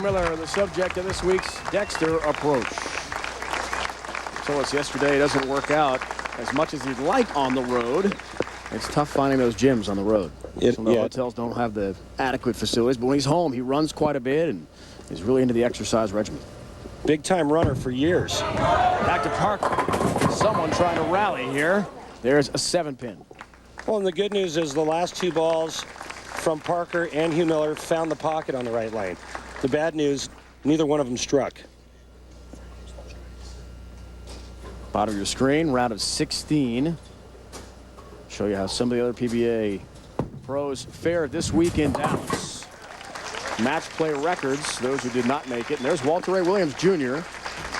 Hugh-Miller, the subject of this week's Dexter approach. Told us yesterday it doesn't work out as much as he'd like on the road. It's tough finding those gyms on the road. Some of the hotels don't have the adequate facilities, but when he's home, he runs quite a bit and is really into the exercise regimen. Big-time runner for years. Back to Parker. Someone trying to rally here. There's a 7-pin. Well, and the good news is the last two balls from Parker and Hugh-Miller found the pocket on the right lane. The bad news, neither one of them struck. Bottom of your screen, round of 16. Show you how some of the other PBA pros fared this week in Dallas. Match play records, those who did not make it. And there's Walter Ray Williams Jr.,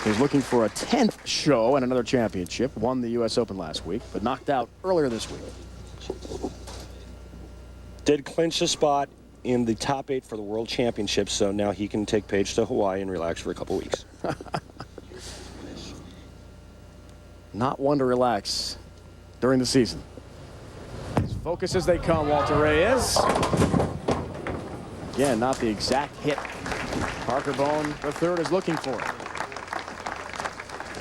who's looking for a 10th show and another championship. Won the U.S. Open last week, but knocked out earlier this week. Did clinch a spot in the top 8 for the World Championship, so now he can take Paige to Hawaii and relax for a couple weeks. Not one to relax during the season. As focused as they come, Walter Ray is. Again, not the exact hit Parker-Bohn-III is looking for.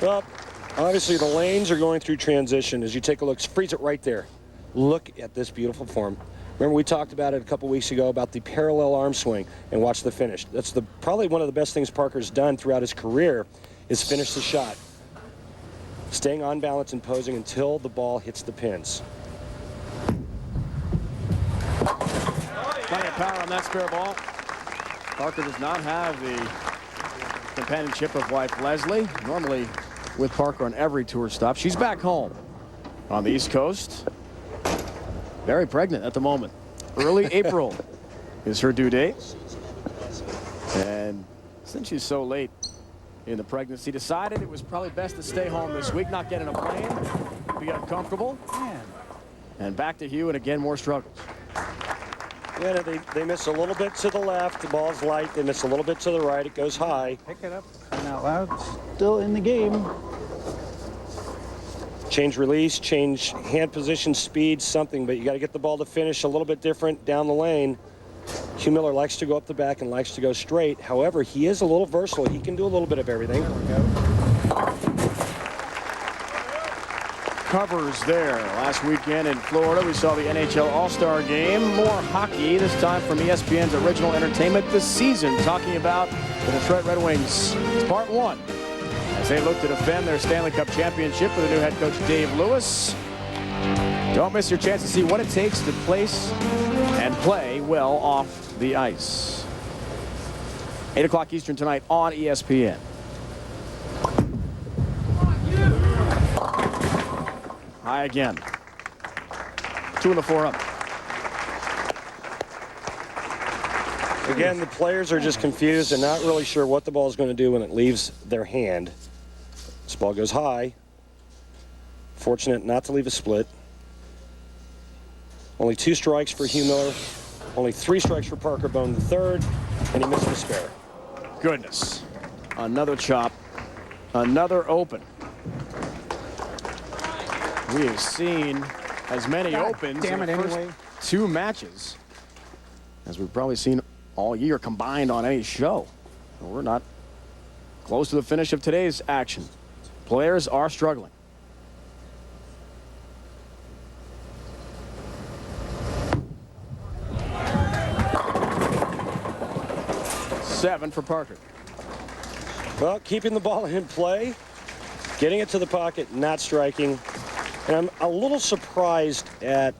Well, obviously the lanes are going through transition. As you take a look, freeze it right there. Look at this beautiful form. Remember we talked about it a couple weeks ago about the parallel arm swing, and watch the finish. That's probably one of the best things Parker's done throughout his career is finish the shot. Staying on balance and posing until the ball hits the pins. Plenty of power on that spare ball. Parker does not have the companionship of wife Leslie. Normally with Parker on every tour stop. She's back home on the East Coast. Very pregnant at the moment. Early April is her due date. And since she's so late in the pregnancy, decided it was probably best to stay home this week, not get in a plane, be uncomfortable. And back to Hugh, and again, more struggles. Yeah, they miss a little bit to the left. The ball's light. They miss a little bit to the right. It goes high. Pick it up and out loud. Still in the game. Change release, change hand position, speed, something, but you got to get the ball to finish a little bit different down the lane. Hugh-Miller likes to go up the back and likes to go straight. However, he is a little versatile. He can do a little bit of everything. There we go. Covers there. Last weekend in Florida, we saw the NHL All-Star Game. More hockey, this time from ESPN's Original Entertainment this season, talking about the Detroit Red Wings. It's part 1. As they look to defend their Stanley Cup championship with a new head coach, Dave Lewis. Don't miss your chance to see what it takes to place and play well off the ice. 8 o'clock Eastern tonight on ESPN. High again. 2 in the 4 up. Again, the players are just confused and not really sure what the ball is going to do when it leaves their hand. This ball goes high. Fortunate not to leave a split. Only 2 strikes for Hugh-Miller. Only 3 strikes for Parker-Bohn-III, and he missed the spare. Goodness. Another chop. Another open. We have seen as many opens in the first 2 matches as we've probably seen all year combined on any show. We're not close to the finish of today's action. Players are struggling. Seven for Parker. Well, keeping the ball in play, getting it to the pocket, not striking. And I'm a little surprised at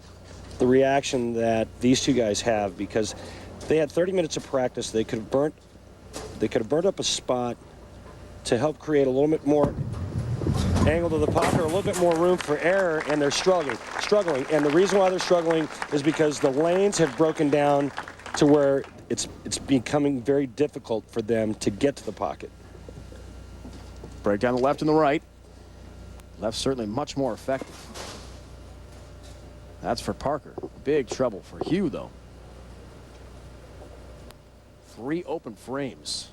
the reaction that these two guys have, because they had 30 minutes of practice. They could have burnt up a spot to help create a little bit more angle to the pocket, or a little bit more room for error, and they're struggling. And the reason why they're struggling is because the lanes have broken down to where it's becoming very difficult for them to get to the pocket. Break down the left and the right. Left certainly much more effective. That's for Parker. Big trouble for Hugh, though. 3 open frames.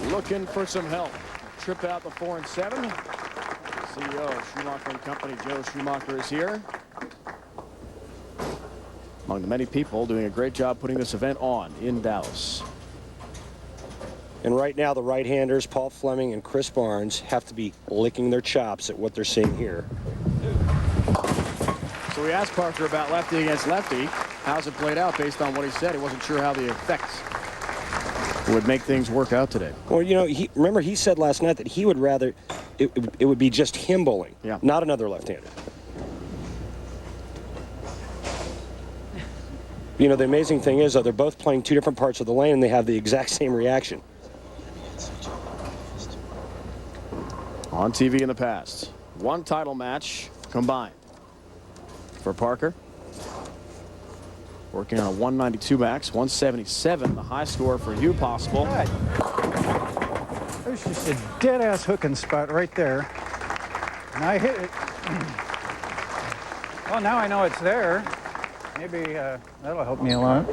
Looking for some help. Trip out the 4 and 7. CEO of Schumacher & Company, Joe Schumacher, is here. among the many people doing a great job putting this event on in Dallas. And right now, the right-handers, Paul Fleming and Chris Barnes, have to be licking their chops at what they're seeing here. So we asked Parker about lefty against lefty. How's it played out based on what he said? He wasn't sure how the effects would make things work out today. Well, you know, remember he said last night that he would rather it would be just him bowling, not another left-hander. You know, the amazing thing is, though, they're both playing two different parts of the lane, and they have the exact same reaction. On TV in the past, one title match combined for Parker. Working on a 192 max, 177, the high score for Hugh possible. God. There's just a dead-ass hooking spot right there. And I hit it. Well, now I know it's there. Maybe that'll help me a lot.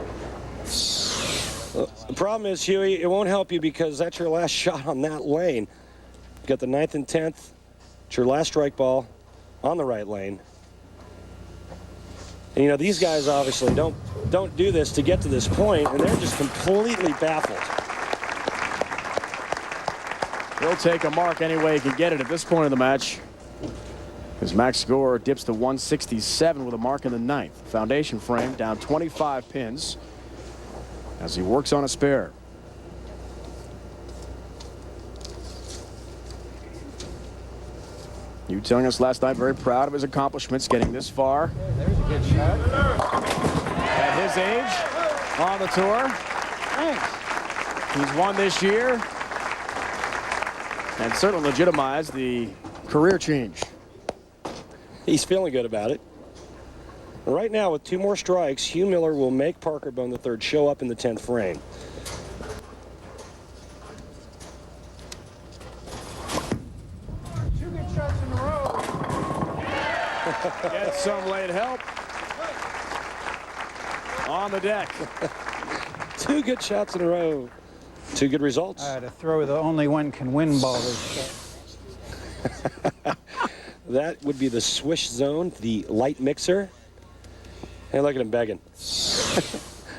Well, the problem is, Huey, it won't help you because that's your last shot on that lane. You got the 9th and 10th. It's your last strike ball on the right lane. And, you know, these guys obviously don't do this to get to this point, and they're just completely baffled. He'll take a mark any way he can get it at this point in the match. His max score dips to 167 with a mark in the 9th. Foundation frame down 25 pins as he works on a spare. You telling us last night very proud of his accomplishments getting this far. There's a good shot. At his age on the tour. Thanks. He's won this year and certainly legitimized the career change. He's feeling good about it. Right now, with 2 more strikes, Hugh-Miller will make Parker-Bohn-III show up in the 10th frame. Get some late help on the deck. 2 good shots in a row. 2 good results. I had to throw the only one can win ball this shot. That would be the swish zone, the light mixer. Hey, look at him begging.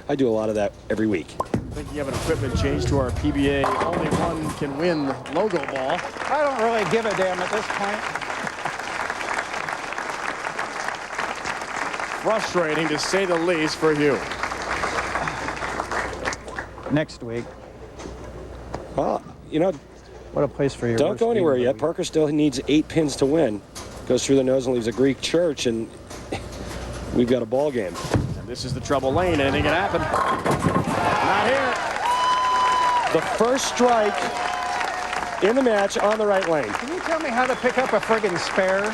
I do a lot of that every week. I think you have an equipment change to our PBA only one can win logo ball. I don't really give a damn at this point. Frustrating to say the least for Hugh. Next week. Well, you know, What a place for your don't worst go anywhere game, yet. buddy. Parker still needs 8 pins to win. Goes through the nose and leaves a Greek church, and we've got a ball game. And this is the trouble lane. Anything can happen. Not here. The first strike in the match on the right lane. Can you tell me how to pick up a friggin' spare?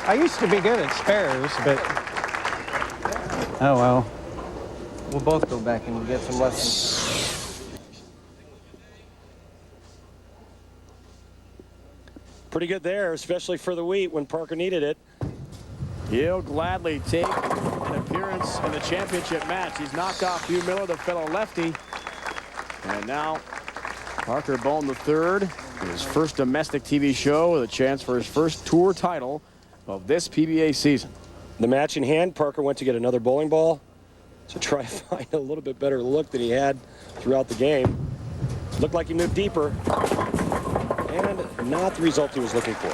I used to be good at spares, but oh well. We'll both go back and get some lessons. Pretty good there, especially for the wheat when Parker needed it. He'll gladly take an appearance in the championship match. He's knocked off Hugh-Miller, the fellow lefty. And now Parker-Bohn-III, his first domestic TV show with a chance for his first tour title of this PBA season. The match in hand, Parker went to get another bowling ball to try to find a little bit better look than he had throughout the game. Looked like he moved deeper, and not the result he was looking for.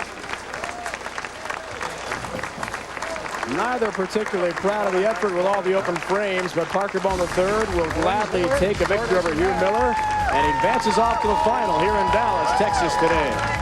Neither particularly proud of the effort with all the open frames, but Parker-Bohn-III will gladly take a victory over Hugh-Miller, and he advances off to the final here in Dallas, Texas today.